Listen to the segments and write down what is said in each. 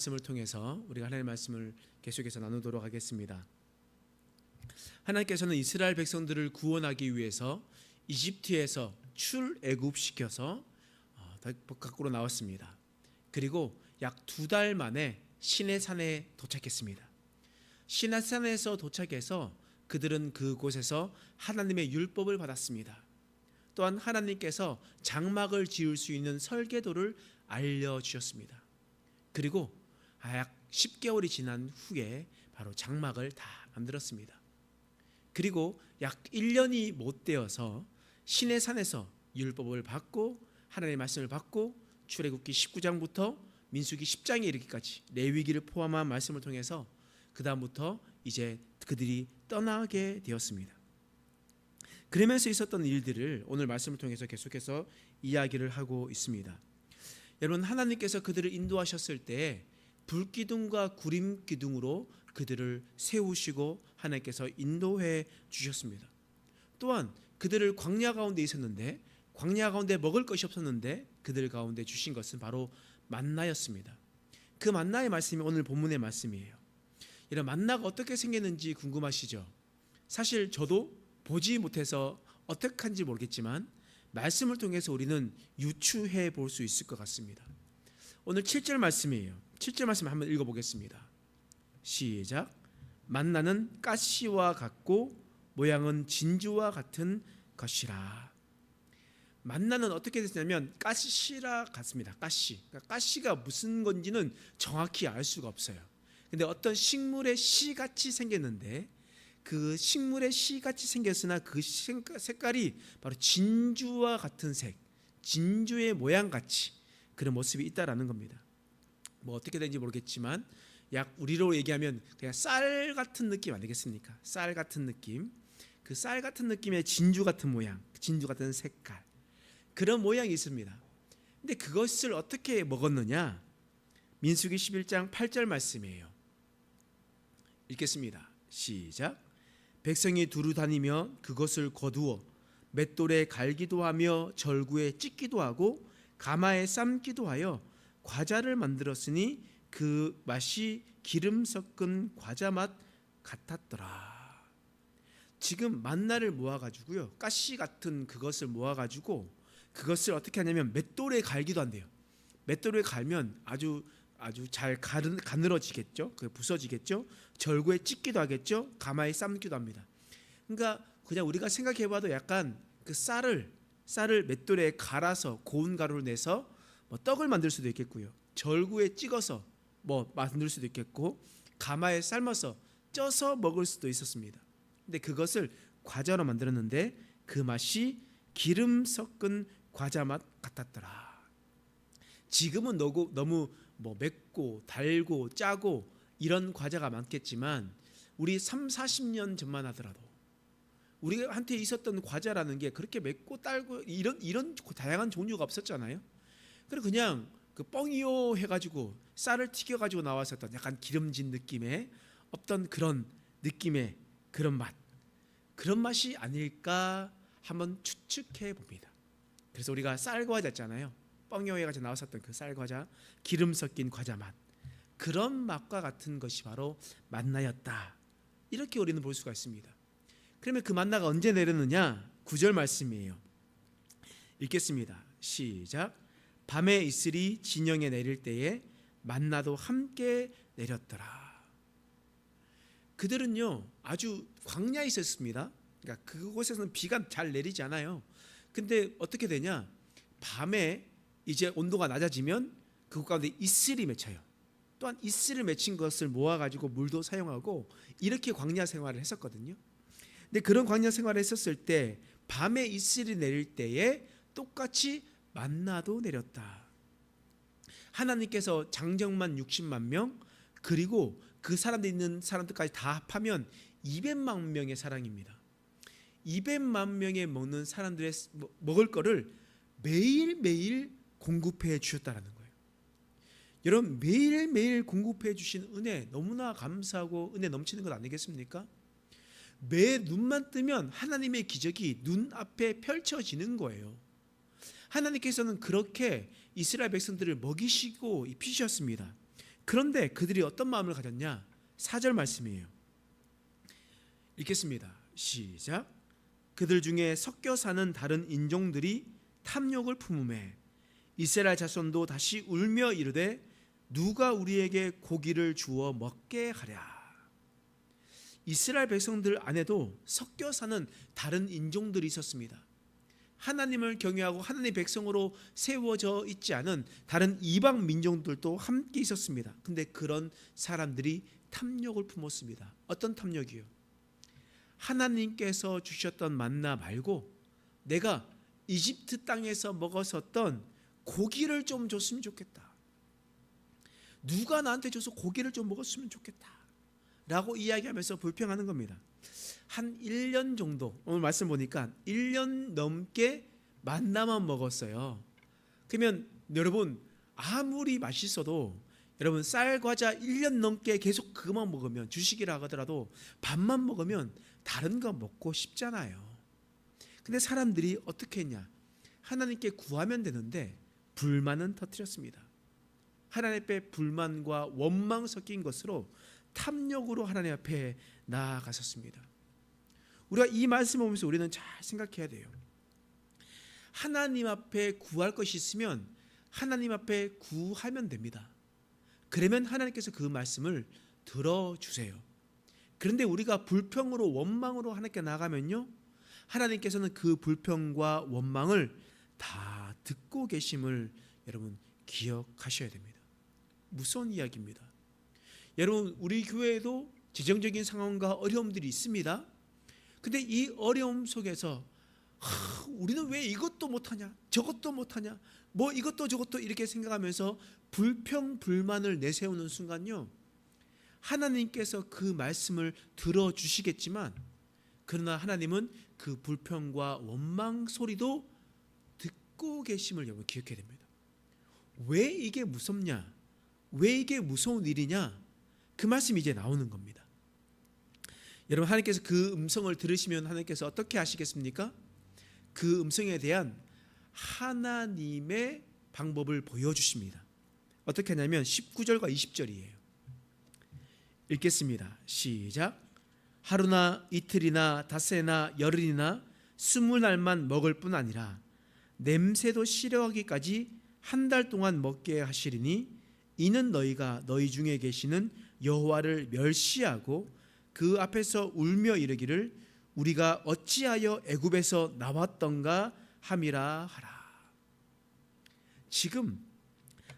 말씀을 통해서 우리가 하나님의 말씀을 계속해서 나누도록 하겠습니다. 하나님께서는 이스라엘 백성들을 구원하기 위해서 이집트에서 출애굽시켜서 밖으로 나왔습니다. 그리고 약 2달 만에 시내산에 도착했습니다. 시내산에서 도착해서 그들은 그곳에서 하나님의 율법을 받았습니다. 또한 하나님께서 장막을 지을 수 있는 설계도를 알려주셨습니다. 그리고 약 10개월이 지난 후에 바로 장막을 다 만들었습니다. 그리고 약 1년이 못 되어서 시내산에서 율법을 받고 하나님의 말씀을 받고 출애굽기 19장부터 민수기 10장에 이르기까지 레위기를 포함한 말씀을 통해서 그 다음부터 이제 그들이 떠나게 되었습니다. 그러면서 있었던 일들을 오늘 말씀을 통해서 계속해서 이야기를 하고 있습니다. 여러분, 하나님께서 그들을 인도하셨을 때 불기둥과 구름기둥으로 그들을 세우시고 하나님께서 인도해 주셨습니다. 또한 그들을 광야 가운데 있었는데 광야 가운데 먹을 것이 없었는데 그들 가운데 주신 것은 바로 만나였습니다. 그 만나의 말씀이 오늘 본문의 말씀이에요. 이런 만나가 어떻게 생겼는지 궁금하시죠? 사실 저도 보지 못해서 어떻게 한지 모르겠지만 말씀을 통해서 우리는 유추해 볼 수 있을 것 같습니다. 오늘 7절 말씀이에요. 7절 말씀 한번 읽어보겠습니다. 시작. 만나는 가시와 같고 모양은 진주와 같은 것이라. 만나는 어떻게 됐냐면 가시라 같습니다. 가시. 그러니까 가시가 무슨 건지는 정확히 알 수가 없어요. 근데 어떤 식물의 씨같이 생겼는데 그 식물의 씨같이 생겼으나 그 색깔이 바로 진주와 같은 색, 진주의 모양같이 그런 모습이 있다라는 겁니다. 뭐 어떻게 되는지 모르겠지만 약 우리로 얘기하면 그냥 쌀 같은 느낌 아니겠습니까? 쌀 같은 느낌, 그 쌀 같은 느낌의 진주 같은 모양, 진주 같은 색깔, 그런 모양이 있습니다. 근데 그것을 어떻게 먹었느냐? 민수기 11장 8절 말씀이에요. 읽겠습니다. 시작. 백성이 두루 다니며 그것을 거두어 맷돌에 갈기도 하며 절구에 찢기도 하고 가마에 삶기도 하여 과자를 만들었으니 그 맛이 기름 섞은 과자 맛 같았더라. 지금 만나를 모아가지고요, 가시 같은 그것을 모아가지고 그것을 어떻게 하냐면 맷돌에 갈기도 한대요. 맷돌에 갈면 아주 잘 가늘어지겠죠. 부서지겠죠. 절구에 찢기도 하겠죠. 가마에 삶기도 합니다. 그러니까 그냥 우리가 생각해봐도 약간 그 쌀을 맷돌에 갈아서 고운 가루를 내서 뭐 떡을 만들 수도 있겠고요. 절구에 찍어서 뭐 만들 수도 있겠고 가마에 삶아서 쪄서 먹을 수도 있었습니다. 근데 그것을 과자로 만들었는데 그 맛이 기름 섞은 과자 맛 같았더라. 지금은 너무 뭐 맵고 달고 짜고 이런 과자가 많겠지만 우리 30-40년 전만 하더라도 우리한테 있었던 과자라는 게 그렇게 맵고 달고 이런 다양한 종류가 없었잖아요. 그래서 그냥 그 뻥이요 해가지고 쌀을 튀겨가지고 나왔었던 약간 기름진 느낌의 어떤 그런 느낌의 그런 맛, 그런 맛이 아닐까 한번 추측해 봅니다. 그래서 우리가 쌀과자 있잖아요. 뻥이요 해가지고 나왔었던 그 쌀과자, 기름 섞인 과자 맛, 그런 맛과 같은 것이 바로 만나였다. 이렇게 우리는 볼 수가 있습니다. 그러면 그 만나가 언제 내렸느냐? 9절 말씀이에요. 읽겠습니다. 시작. 밤에 이슬이 진영에 내릴 때에 만나도 함께 내렸더라. 그들은요 아주 광야에 있었습니다. 그러니까 그곳에서는 비가 잘 내리지 않아요. 근데 어떻게 되냐? 밤에 이제 온도가 낮아지면 그곳 가운데 이슬이 맺혀요. 또한 이슬을 맺힌 것을 모아가지고 물도 사용하고 이렇게 광야 생활을 했었거든요. 근데 그런 광야 생활을 했었을 때 밤에 이슬이 내릴 때에 똑같이 만나도 내렸다. 하나님께서 장정만 60만 명 그리고 그 사람들 있는 사람들까지 다 합하면 200만 명의 사랑입니다. 200만 명의 먹는 사람들의 먹을 거를 매일매일 공급해 주셨다는 거예요. 여러분, 매일매일 공급해 주신 은혜 너무나 감사하고 은혜 넘치는 것 아니겠습니까? 매 눈만 뜨면 하나님의 기적이 눈앞에 펼쳐지는 거예요. 하나님께서는 그렇게 이스라엘 백성들을 먹이시고 입히셨습니다. 그런데 그들이 어떤 마음을 가졌냐? 4절 말씀이에요. 읽겠습니다. 시작. 그들 중에 섞여 사는 다른 인종들이 탐욕을 품음에 이스라엘 자손도 다시 울며 이르되 누가 우리에게 고기를 주어 먹게 하랴. 이스라엘 백성들 안에도 섞여 사는 다른 인종들이 있었습니다. 하나님을 경외하고 하나님의 백성으로 세워져 있지 않은 다른 이방 민족들도 함께 있었습니다. 근데 그런 사람들이 탐욕을 품었습니다. 어떤 탐욕이요? 하나님께서 주셨던 만나 말고 내가 이집트 땅에서 먹었었던 고기를 좀 줬으면 좋겠다. 누가 나한테 줘서 고기를 좀 먹었으면 좋겠다 라고 이야기하면서 불평하는 겁니다. 한 1년 정도, 오늘 말씀 보니까 1년 넘게 만나만 먹었어요. 그러면 여러분 아무리 맛있어도 여러분 쌀 과자 1년 넘게 계속 그것만 먹으면, 주식이라 하더라도 밥만 먹으면 다른 거 먹고 싶잖아요. 근데 사람들이 어떻게 했냐? 하나님께 구하면 되는데 불만은 터뜨렸습니다. 하나님 앞에 불만과 원망 섞인 것으로 탐욕으로 하나님 앞에 나아갔었습니다. 우리가 이 말씀을 보면서 우리는 잘 생각해야 돼요. 하나님 앞에 구할 것이 있으면 하나님 앞에 구하면 됩니다. 그러면 하나님께서 그 말씀을 들어주세요. 그런데 우리가 불평으로 원망으로 하나님께 나가면요, 하나님께서는 그 불평과 원망을 다 듣고 계심을 여러분 기억하셔야 됩니다. 무서운 이야기입니다. 여러분 우리 교회에도 재정적인 상황과 어려움들이 있습니다. 근데 이 어려움 속에서 우리는 왜 이것도 못하냐, 저것도 못하냐, 뭐 이것도 저것도 이렇게 생각하면서 불평 불만을 내세우는 순간요, 하나님께서 그 말씀을 들어주시겠지만 그러나 하나님은 그 불평과 원망 소리도 듣고 계심을 여러분 기억해야 됩니다. 왜 이게 무섭냐, 왜 이게 무서운 일이냐, 그 말씀이 이제 나오는 겁니다. 여러분 하나님께서 그 음성을 들으시면 하나님께서 어떻게 하시겠습니까? 그 음성에 대한 하나님의 방법을 보여주십니다. 어떻게 하냐면 19절과 20절이에요. 읽겠습니다. 시작. 하루나 이틀이나 닷새나 열흘이나 20날만 먹을 뿐 아니라 냄새도 싫어하기까지 한 달 동안 먹게 하시리니 이는 너희가 너희 중에 계시는 여호와를 멸시하고 그 앞에서 울며 이르기를 우리가 어찌하여 애굽에서 나왔던가 함이라 하라. 지금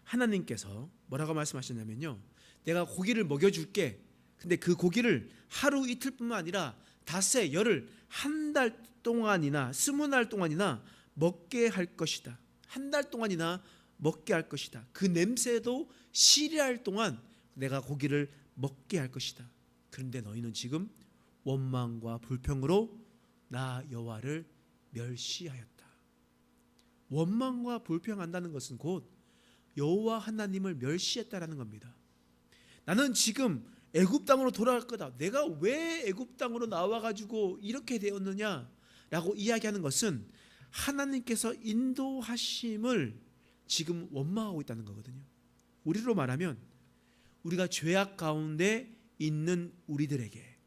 하나님께서 뭐라고 말씀하셨냐면요, 내가 고기를 먹여줄게. 근데 그 고기를 하루 이틀뿐만 아니라 닷새 열흘 한 달 동안이나 20날 동안이나 먹게 할 것이다. 한 달 동안이나 먹게 할 것이다. 그 냄새도 시리할 동안 내가 고기를 먹게 할 것이다. 그런데 너희는 지금 원망과 불평으로 나 여호와를 멸시하였다. 원망과 불평한다는 것은 곧 여호와 하나님을 멸시했다라는 겁니다. 나는 지금 애굽 땅으로 돌아갈 거다. 내가 왜 애굽 땅으로 나와가지고 이렇게 되었느냐라고 이야기하는 것은 하나님께서 인도하심을 지금 원망하고 있다는 거거든요. 우리로 말하면 우리가 죄악 가운데 있는 우리들에게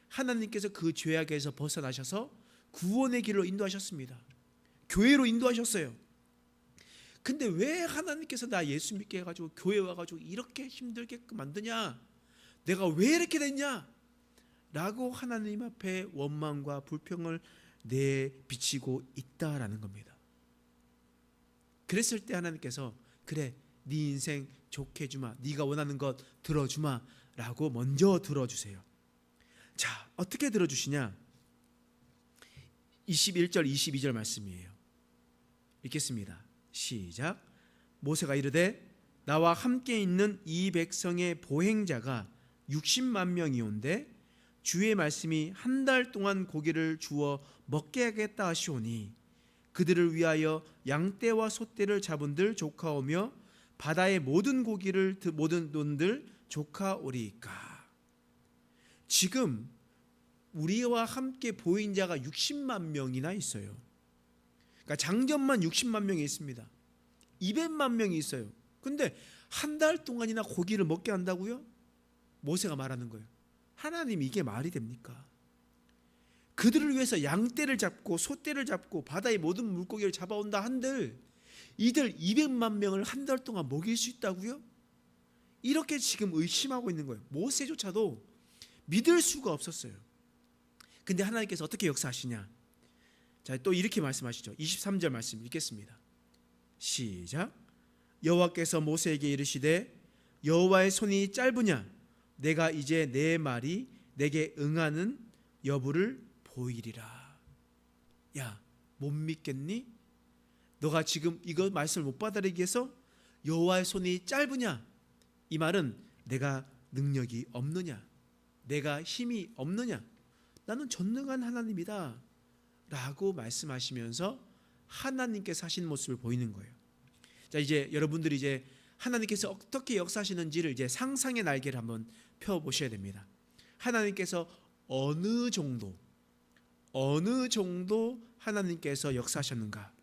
하나님께서 그 죄악에서 벗어나셔서 구원의 길로 인도하셨습니다. 교회로 인도하셨어요. 근데 왜 하나님께서 나 예수 믿게 해가지고 교회 와가지고 이렇게 힘들게끔 만드냐, 내가 왜 이렇게 됐냐 라고 하나님 앞에 원망과 불평을 내비치고 있다라는 겁니다. 그랬을 때 하나님께서 그래 네 인생 좋게 해주마, 네가 원하는 것 들어주마 라고 먼저 들어주세요. 자, 어떻게 들어주시냐? 21절 22절 말씀이에요. 읽겠습니다. 시작. 모세가 이르되 나와 함께 있는 이 백성의 보행자가 60만 명이온데 주의 말씀이 한 달 동안 고기를 주어 먹게 하겠다 하시오니 그들을 위하여 양떼와 소떼를 잡은들 조카오며 바다의 모든 고기를 모든 논들 조카오리이까. 지금 우리와 함께 보행자가 60만 명이나 있어요. 그러니까 장전만 60만 명이 있습니다. 200만 명이 있어요. 근데 한 달 동안이나 고기를 먹게 한다고요? 모세가 말하는 거예요. 하나님, 이게 말이 됩니까? 그들을 위해서 양떼를 잡고 소떼를 잡고 바다의 모든 물고기를 잡아온다 한들 이들 200만 명을 한 달 동안 먹일 수 있다고요? 이렇게 지금 의심하고 있는 거예요. 모세조차도 믿을 수가 없었어요. 근데 하나님께서 어떻게 역사하시냐? 자, 또 이렇게 말씀하시죠. 23절 말씀 읽겠습니다. 시작. 여호와께서 모세에게 이르시되 여호와의 손이 짧으냐? 내가 이제 내 말이 내게 응하는 여부를 보이리라. 야, 못 믿겠니? 너가 지금 이거 말씀을 못 받아들이기 위해서 여호와의 손이 짧으냐? 이 말은 내가 능력이 없느냐? 내가 힘이 없느냐? 나는 전능한 하나님이다 라고 말씀하시면서 하나님께서 하신 모습을 보이는 거예요. 자, 이제 여러분들이 이제 하나님께서 어떻게 역사하시는지를 이제 상상의 날개를 한번 펴보셔야 됩니다. 하나님께서 어느 정도 하나님께서 역사하셨는가?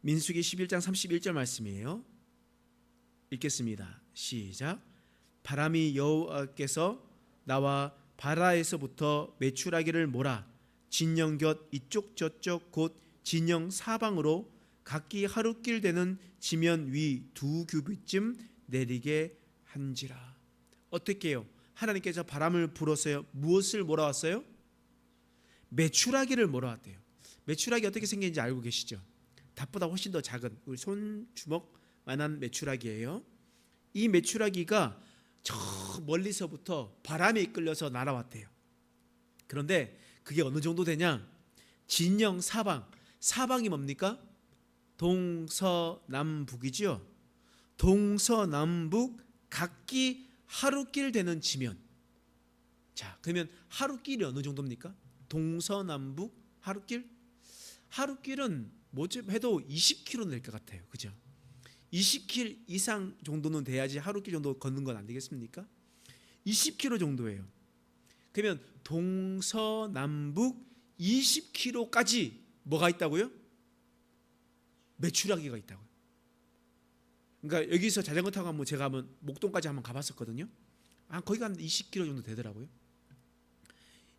민수기 11장 31절 말씀이에요. 읽겠습니다. 시작. 바람이 여호와께서 나와 바라에서부터 메추라기를 몰아 진영 곁 이쪽 저쪽 곧 진영 사방으로 각기 하루길 되는 지면 위 2규빗쯤 내리게 한지라. 어떻게 해요? 하나님께서 바람을 불어서요, 무엇을 몰아왔어요? 메추라기를 몰아왔대요. 메추라기 어떻게 생긴지 알고 계시죠? 닭보다 훨씬 더 작은 우리 손 주먹만한 메추라기예요. 이 메추라기가 저 멀리서부터 바람에 이끌려서 날아왔대요. 그런데 그게 어느 정도 되냐? 진영 사방, 사방이 뭡니까? 동서남북이죠. 동서남북 각기 하루길 되는 지면. 자, 그러면 하루길이 어느 정도입니까? 동서남북 하루길? 하루길은 뭐지 해도 20km 될 것 같아요. 그죠? 20km 이상 정도는 돼야지 하루길 정도 걷는 건 안 되겠습니까? 20km 정도예요. 그러면 동서남북 20km까지 뭐가 있다고요? 메추라기가 있다고요. 그러니까 여기서 자전거 타고 한번 제가 한번 목동까지 한번 가봤었거든요. 거기가 한 20km 정도 되더라고요.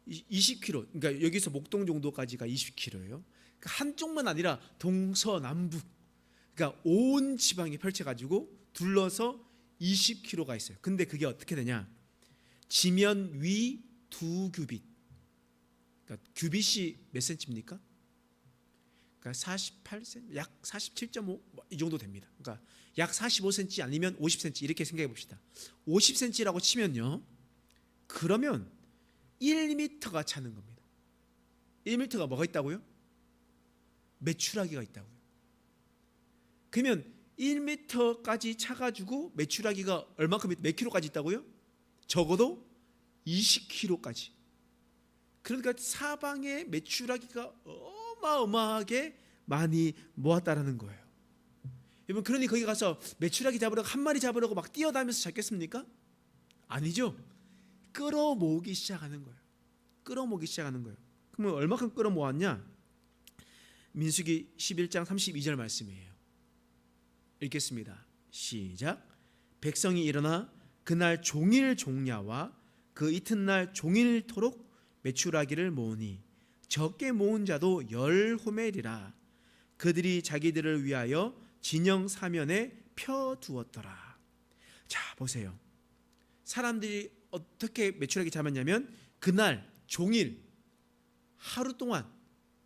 20km. 그러니까 여기서 목동 정도까지가 20km예요. 그러니까 한쪽만 아니라 동서남북. 그러니까 온 지방이 펼쳐가지고 둘러서 20km가 있어요. 근데 그게 어떻게 되냐? 지면 위 2규빗. 그러니까 규빗이 몇 센치입니까? 그러니까 48cm, 약 47.5 이 정도 됩니다. 그러니까 약 45cm 아니면 50cm 이렇게 생각해 봅시다. 50cm라고 치면요, 그러면 1m가 차는 겁니다. 1m가 뭐가 있다고요? 메추라기가 있다고요. 그러면 1m까지 차가지고 메추라기가 얼마큼 몇 킬로까지 있다고요? 적어도 20kg까지. 그러니까 사방에 메추라기가 어마어마하게 많이 모았다라는 거예요. 여러분, 그러니 거기 가서 메추라기 잡으려고 한 마리 잡으려고 막 뛰어다니면서 잡겠습니까? 아니죠. 끌어모으기 시작하는 거예요. 끌어모으기 시작하는 거예요. 그러면 얼마큼 끌어모았냐? 민수기 11장 32절 말씀이에요. 읽겠습니다. 시작. 백성이 일어나 그날 종일 종야와 그 이튿날 종일토록 메추라기를 모으니 적게 모은 자도 10호멜이라. 그들이 자기들을 위하여 진영 사면에 펴두었더라. 자, 보세요. 사람들이 어떻게 메추라기 잡았냐면 그날 종일 하루 동안,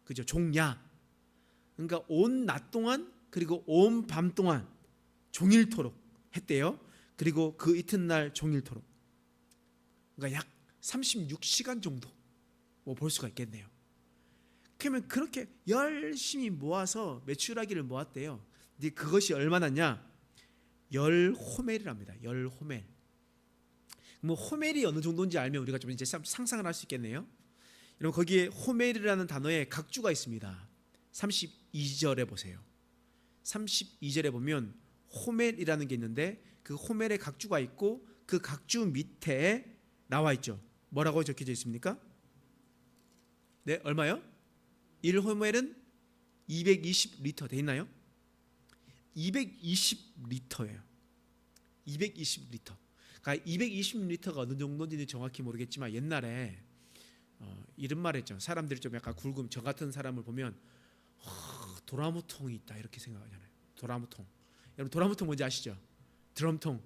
그죠? 종야. 그러니까 온 낮 동안 그리고 온 밤 동안 종일토록 했대요. 그리고 그 이튿날 종일토록. 그러니까 약 36시간 정도 볼 수가 있겠네요. 그러면 그렇게 열심히 모아서 메추라기를 모았대요. 근데 그것이 얼마나냐? 10호멜이랍니다. 10호멜. 뭐 호멜이 어느 정도인지 알면 우리가 좀 이제 상상을 할 수 있겠네요. 여러분, 거기에 호멜이라는 단어에 각주가 있습니다. 32절에 보세요. 32절에 보면 호멜이라는 게 있는데 그 호멜에 각주가 있고 그 각주 밑에 나와 있죠. 뭐라고 적혀져 있습니까? 네, 얼마요? 1호멜은 220리터 돼 있나요? 220리터예요. 220리터. 그러니까 220리터가 어느 정도인지 정확히 모르겠지만 옛날에 이런 말 했죠. 사람들이 좀 약간 굵은 저 같은 사람을 보면 도라무통이 있다 이렇게 생각하잖아요. 도라무통. 여러분 도라무통 뭔지 아시죠? 드럼통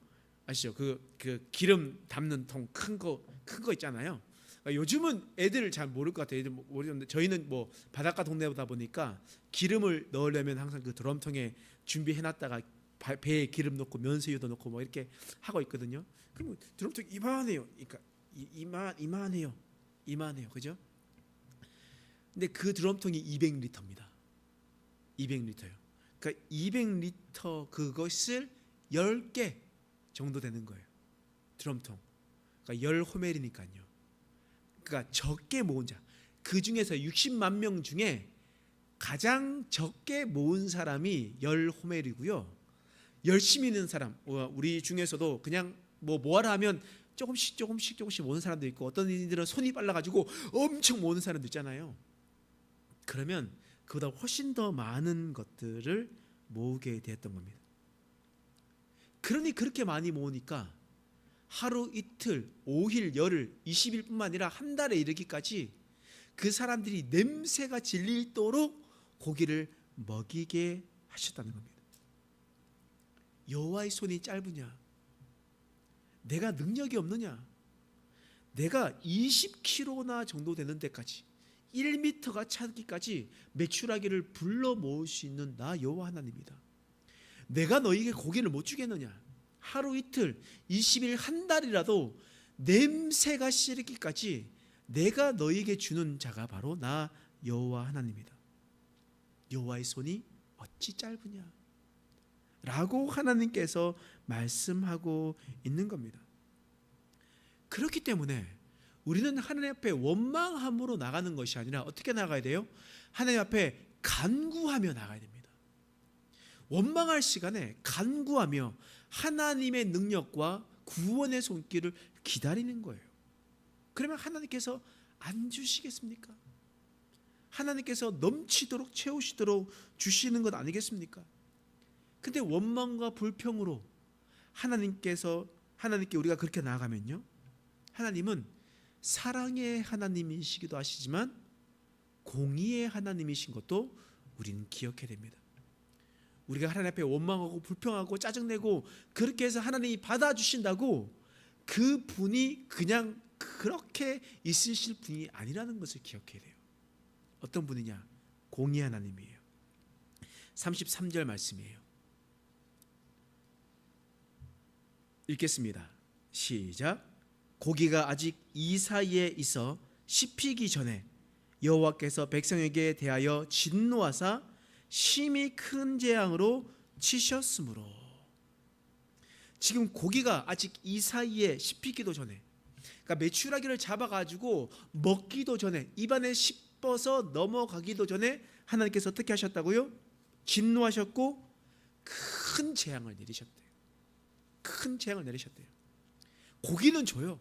아시죠? 그 기름 담는 통 큰 거 있잖아요. 그러니까 요즘은 애들 잘 모를 것 같아요. 애들 모르는데 저희는 뭐 바닷가 동네다 보니까 기름을 넣으려면 항상 그 드럼통에 준비해놨다가 배에 기름 넣고 면수유도 넣고 뭐 이렇게 하고 있거든요. 그럼 드럼통 이만해요. 그러니까 이만해요, 그죠? 근데 그 드럼통이 200리터입니다. 200리터요. 그러니까 200리터 그것을 10개 정도 되는 거예요. 드럼통. 그러니까 10호멜이니까요. 그러니까 적게 모은 자. 그 중에서 60만 명 중에 가장 적게 모은 사람이 10호멜이고요. 열심히 있는 사람, 우리 중에서도 그냥 모아라 하면 조금씩 모으는 사람도 있고 어떤 이들은 손이 빨라가지고 엄청 모으는 사람도 있잖아요. 그러면 그보다 훨씬 더 많은 것들을 모으게 되었던 겁니다. 그러니 그렇게 많이 모으니까 하루 이틀, 5일, 열흘, 20일뿐만 아니라 한 달에 이르기까지 그 사람들이 냄새가 질리도록 고기를 먹이게 하셨다는 겁니다. 여호와의 손이 짧으냐? 내가 능력이 없느냐? 내가 20kg나 정도 되는 데까지 1m가 차기까지 메추라기를 불러 모을 수 있는 나 여호와 하나님이다. 내가 너희에게 고기를 못 주겠느냐? 하루 이틀, 20일, 한 달이라도 냄새가 싫기까지 내가 너희에게 주는 자가 바로 나 여호와 하나님이다. 여호와의 손이 어찌 짧으냐? 라고 하나님께서 말씀하고 있는 겁니다. 그렇기 때문에 우리는 하나님 앞에 원망함으로 나가는 것이 아니라 어떻게 나가야 돼요? 하나님 앞에 간구하며 나가야 됩니다. 원망할 시간에 간구하며 하나님의 능력과 구원의 손길을 기다리는 거예요. 그러면 하나님께서 안 주시겠습니까? 하나님께서 넘치도록 채우시도록 주시는 것 아니겠습니까? 근데 원망과 불평으로 하나님께 우리가 그렇게 나아가면요, 하나님은 사랑의 하나님이시기도 하시지만 공의의 하나님이신 것도 우리는 기억해야 됩니다. 우리가 하나님 앞에 원망하고 불평하고 짜증내고 그렇게 해서 하나님이 받아주신다고 그 분이 그냥 그렇게 있으실 분이 아니라는 것을 기억해야 돼요. 어떤 분이냐? 공의의 하나님이에요. 33절 말씀이에요. 읽겠습니다. 시작. 고기가 아직 이 사이에 있어 씹히기 전에 여호와께서 백성에게 대하여 진노하사 심히 큰 재앙으로 치셨으므로. 지금 고기가 아직 이 사이에 씹히기도 전에, 그러니까 메추라기를 잡아가지고 먹기도 전에, 입안에 씹어서 넘어가기도 전에 하나님께서 어떻게 하셨다고요? 진노하셨고 큰 재앙을 내리셨대요. 큰 재앙을 내리셨대요. 고기는 줘요.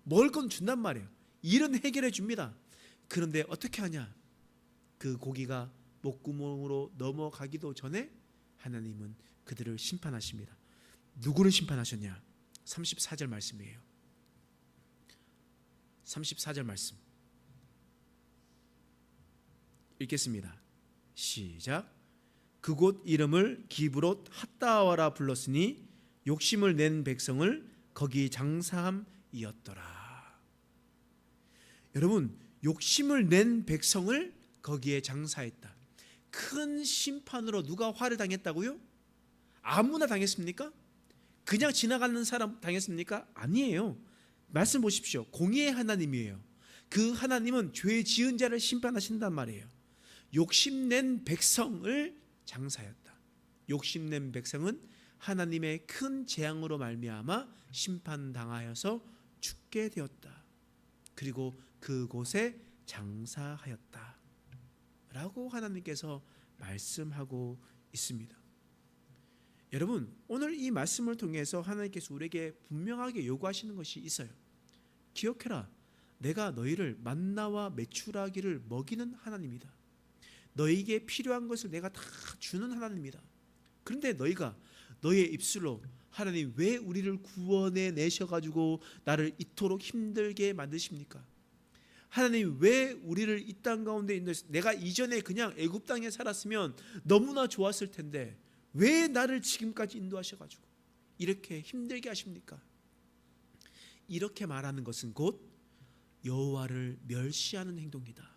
먹을 건 준단 말이에요. 일은 해결해 줍니다. 그런데 어떻게 하냐? 그 고기가 목구멍으로 넘어가기도 전에 하나님은 그들을 심판하십니다. 누구를 심판하셨냐? 34절 말씀이에요. 34절 말씀 읽겠습니다. 시작. 그곳 이름을 기브롯 핫다와라 불렀으니 욕심을 낸 백성을 거기 장사함이었더라. 여러분, 욕심을 낸 백성을 거기에 장사했다. 큰 심판으로 누가 화를 당했다고요? 아무나 당했습니까? 그냥 지나가는 사람 당했습니까? 아니에요. 말씀 보십시오. 공의의 하나님이에요. 그 하나님은 죄 지은 자를 심판하신단 말이에요. 욕심낸 백성을 장사했다. 욕심낸 백성은 하나님의 큰 재앙으로 말미암아 심판당하여서 죽게 되었다. 그리고 그곳에 장사하였다 라고 하나님께서 말씀하고 있습니다. 여러분, 오늘 이 말씀을 통해서 하나님께서 우리에게 분명하게 요구하시는 것이 있어요. 기억해라. 내가 너희를 만나와 메추라기를 먹이는 하나님이다. 너희에게 필요한 것을 내가 다 주는 하나님이다. 그런데 너희가 너의 입술로 하나님 왜 우리를 구원해 내셔가지고 나를 이토록 힘들게 만드십니까? 하나님 왜 우리를 이 땅 가운데 있는, 내가 이전에 그냥 애굽 땅에 살았으면 너무나 좋았을 텐데 왜 나를 지금까지 인도하셔가지고 이렇게 힘들게 하십니까? 이렇게 말하는 것은 곧 여호와를 멸시하는 행동이다.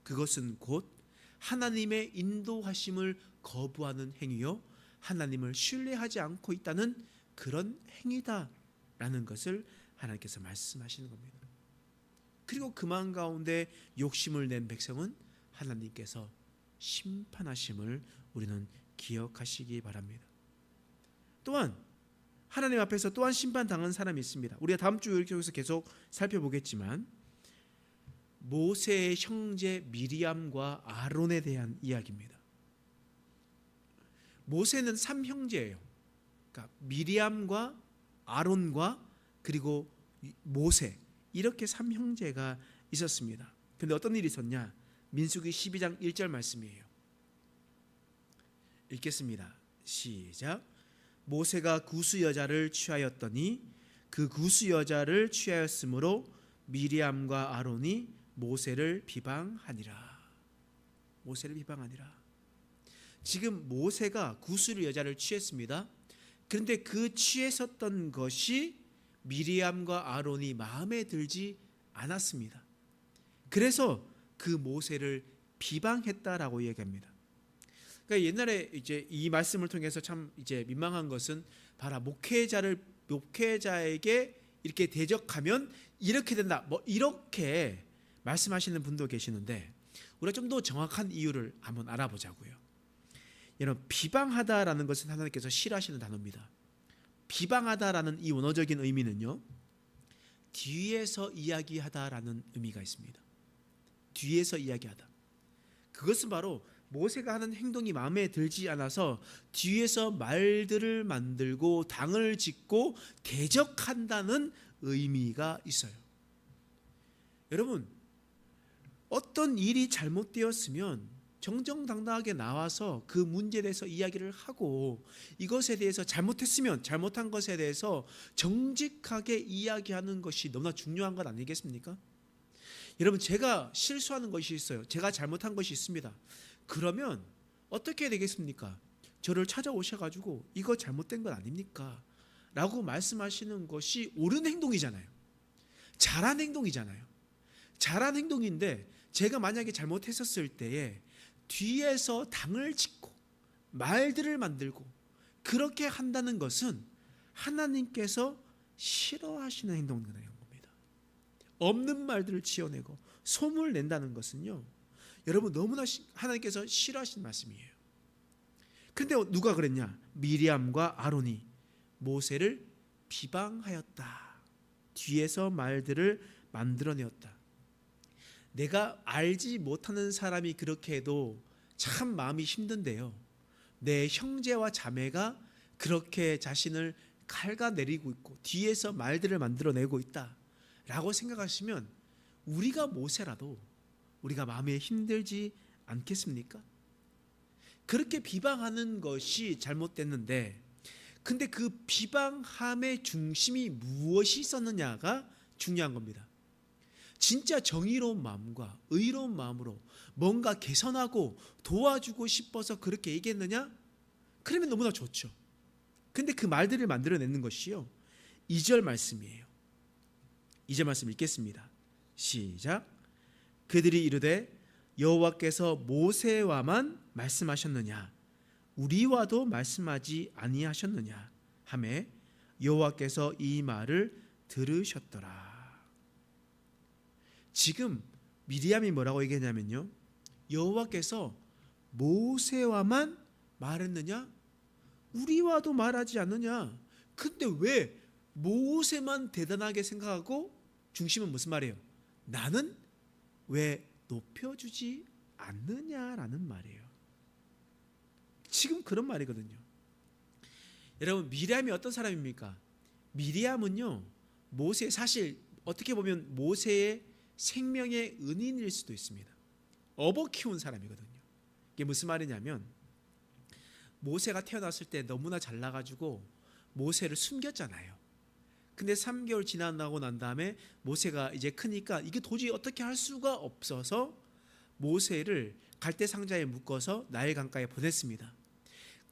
그것은 곧 하나님의 인도하심을 거부하는 행위요, 하나님을 신뢰하지 않고 있다는 그런 행위다라는 것을 하나님께서 말씀하시는 겁니다. 그리고 그 마음 가운데 욕심을 낸 백성은 하나님께서 심판하심을 우리는 기억하시기 바랍니다. 또한 하나님 앞에서 또한 심판당한 사람이 있습니다. 우리가 다음 주 이렇게 계속 살펴보겠지만 모세의 형제 미리암과 아론에 대한 이야기입니다. 모세는 3형제예요. 그러니까 미리암과 아론과 그리고 모세, 이렇게 3형제가 있었습니다. 그런데 어떤 일이 있었냐? 민수기 12장 1절 말씀이에요. 읽겠습니다. 시작. 모세가 구스 여자를 취하였더니 그 구스 여자를 취하였으므로 미리암과 아론이 모세를 비방하니라. 모세를 비방하니라. 지금 모세가 구스 여자를 취했습니다. 그런데 그 취했었던 것이 미리암과 아론이 마음에 들지 않았습니다. 그래서 그 모세를 비방했다라고 얘기합니다. 그러니까 옛날에 이제 이 말씀을 통해서 참 이제 민망한 것은 바로 목회자에게 이렇게 대적하면 이렇게 된다, 뭐 이렇게 말씀하시는 분도 계시는데 우리가 좀 더 정확한 이유를 한번 알아보자고요. 여러분, 비방하다라는 것은 하나님께서 싫어하시는 단어입니다. 비방하다라는 이 원어적인 의미는요, 뒤에서 이야기하다라는 의미가 있습니다. 뒤에서 이야기하다. 그것은 바로 모세가 하는 행동이 마음에 들지 않아서 뒤에서 말들을 만들고 당을 짓고 대적한다는 의미가 있어요. 여러분, 어떤 일이 잘못되었으면 정정당당하게 나와서 그 문제에 대해서 이야기를 하고 이것에 대해서 잘못했으면 잘못한 것에 대해서 정직하게 이야기하는 것이 너무나 중요한 것 아니겠습니까? 여러분, 제가 실수하는 것이 있어요. 제가 잘못한 것이 있습니다. 그러면 어떻게 되겠습니까? 저를 찾아오셔가지고 이거 잘못된 것 아닙니까? 라고 말씀하시는 것이 옳은 행동이잖아요. 잘한 행동이잖아요. 잘한 행동인데 제가 만약에 잘못했었을 때에 뒤에서 당을 짓고 말들을 만들고 그렇게 한다는 것은 하나님께서 싫어하시는 행동이라는 겁니다. 없는 말들을 지어내고 소문을 낸다는 것은요, 여러분 너무나 하나님께서 싫어하시는 말씀이에요. 그런데 누가 그랬냐? 미리암과 아론이 모세를 비방하였다. 뒤에서 말들을 만들어내었다. 내가 알지 못하는 사람이 그렇게 해도 참 마음이 힘든데요, 내 형제와 자매가 그렇게 자신을 갉아내리고 있고 뒤에서 말들을 만들어내고 있다라고 생각하시면 우리가 모세라도 우리가 마음에 힘들지 않겠습니까? 그렇게 비방하는 것이 잘못됐는데, 근데 그 비방함의 중심이 무엇이 있었느냐가 중요한 겁니다. 진짜 정의로운 마음과 의로운 마음으로 뭔가 개선하고 도와주고 싶어서 그렇게 얘기했느냐? 그러면 너무나 좋죠. 근데 그 말들을 만들어내는 것이요, 2절 말씀이에요. 2절 말씀 읽겠습니다. 시작. 그들이 이르되 여호와께서 모세와만 말씀하셨느냐? 우리와도 말씀하지 아니하셨느냐? 하매 여호와께서 이 말을 들으셨더라. 지금 미리암이 뭐라고 얘기했냐면요, 여호와께서 모세와만 말했느냐? 우리와도 말하지 않느냐? 근데 왜 모세만 대단하게 생각하고 중심은 무슨 말이에요? 나는 왜 높여주지 않느냐라는 말이에요. 지금 그런 말이거든요. 여러분, 미리암이 어떤 사람입니까? 미리암은요, 모세, 사실 어떻게 보면 모세의 생명의 은인일 수도 있습니다. 업어 키운 사람이거든요. 이게 무슨 말이냐면 모세가 태어났을 때 너무나 잘나가지고 모세를 숨겼잖아요. 근데 3개월 지나고 난 다음에 모세가 이제 크니까 이게 도저히 어떻게 할 수가 없어서 모세를 갈대 상자에 묶어서 나일 강가에 보냈습니다.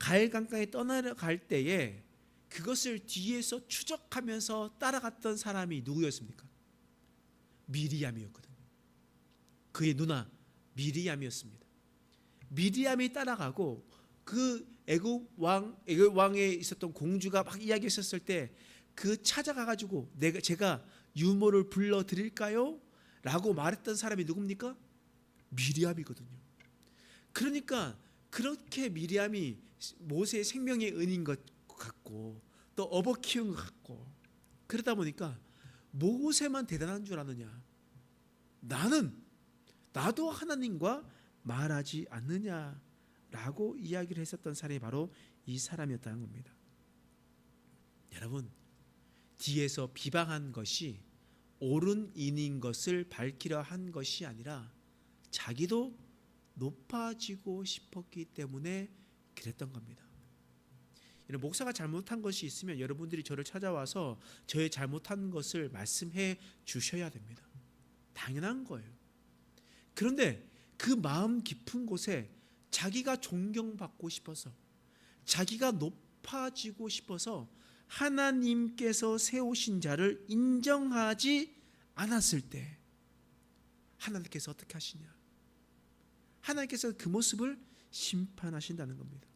나일 강가에 떠나갈 때에 그것을 뒤에서 추적하면서 따라갔던 사람이 누구였습니까? 미리암이었거든요. 그의 누나 미리암이었습니다. 미리암이 따라가고 그 애굽 왕에 있었던 공주가 막 이야기했었을 때 그 찾아가가지고 제가 유모를 불러드릴까요? 라고 말했던 사람이 누굽니까? 미리암이거든요. 그러니까 그렇게 미리암이 모세의 생명의 은인 것 같고 또 업어 키운 것 같고 그러다 보니까 모세만 대단한 줄 아느냐, 나도 하나님과 말하지 않느냐라고 이야기를 했었던 사람이 바로 이 사람이었다는 겁니다. 여러분, 뒤에서 비방한 것이 옳은 인인 것을 밝히려 한 것이 아니라 자기도 높아지고 싶었기 때문에 그랬던 겁니다. 목사가 잘못한 것이 있으면 여러분들이 저를 찾아와서 저의 잘못한 것을 말씀해 주셔야 됩니다. 당연한 거예요. 그런데 그 마음 깊은 곳에 자기가 존경받고 싶어서, 자기가 높아지고 싶어서 하나님께서 세우신 자를 인정하지 않았을 때 하나님께서 어떻게 하시냐? 하나님께서 그 모습을 심판하신다는 겁니다.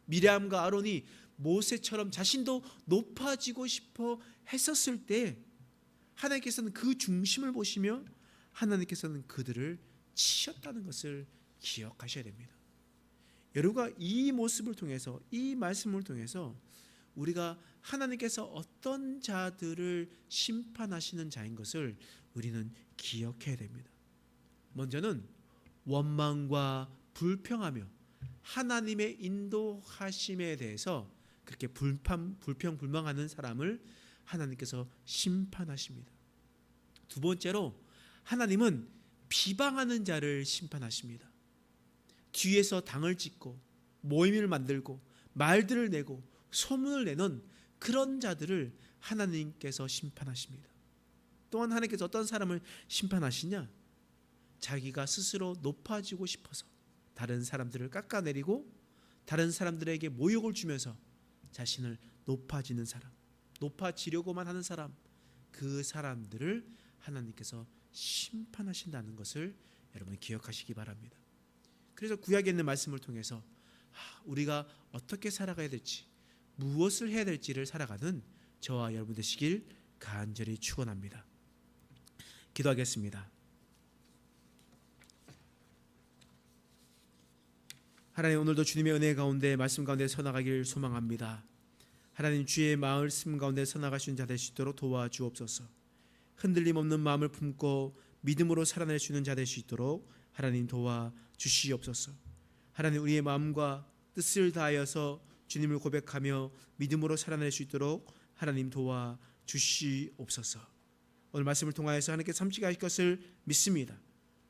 미리암과 아론이 모세처럼 자신도 높아지고 싶어 했었을 때 하나님께서는 그 중심을 보시며 하나님께서는 그들을 치셨다는 것을 기억하셔야 됩니다. 여러분과 이 모습을 통해서, 이 말씀을 통해서 우리가 하나님께서 어떤 자들을 심판하시는 자인 것을 우리는 기억해야 됩니다. 먼저는 원망과 불평하며 하나님의 인도하심에 대해서 그렇게 불평불만하는 사람을 하나님께서 심판하십니다. 두 번째로 하나님은 비방하는 자를 심판하십니다. 뒤에서 당을 짓고 모임을 만들고 말들을 내고 소문을 내는 그런 자들을 하나님께서 심판하십니다. 또한 하나님께서 어떤 사람을 심판하시냐? 자기가 스스로 높아지고 싶어서 다른 사람들을 깎아내리고 다른 사람들에게 모욕을 주면서 자신을 높아지는 사람, 높아지려고만 하는 사람, 그 사람들을 하나님께서 심판하신다는 것을 여러분 기억하시기 바랍니다. 그래서 구약에 있는 말씀을 통해서 우리가 어떻게 살아가야 될지, 무엇을 해야 될지를 살아가는 저와 여러분 되시길 간절히 축원합니다. 기도하겠습니다. 하나님, 오늘도 주님의 은혜 가운데 말씀 가운데 서나가길 소망합니다. 하나님, 주의 말씀 가운데 서나가신 자 될 수 있도록 도와주옵소서. 흔들림 없는 마음을 품고 믿음으로 살아낼 수 있는 자 될 수 있도록 하나님 도와주시옵소서. 하나님, 우리의 마음과 뜻을 다하여서 주님을 고백하며 믿음으로 살아낼 수 있도록 하나님 도와주시옵소서. 오늘 말씀을 통하여서 하나님께 삼치게 것을 믿습니다.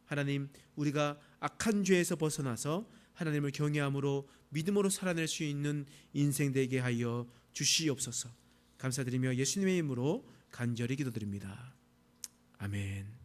하나님, 우리가 악한 죄에서 벗어나서 하나님을 경외함으로 믿음으로 살아낼 수 있는 인생 되게 하여 주시옵소서. 감사드리며 예수님의 이름으로 간절히 기도드립니다. 아멘.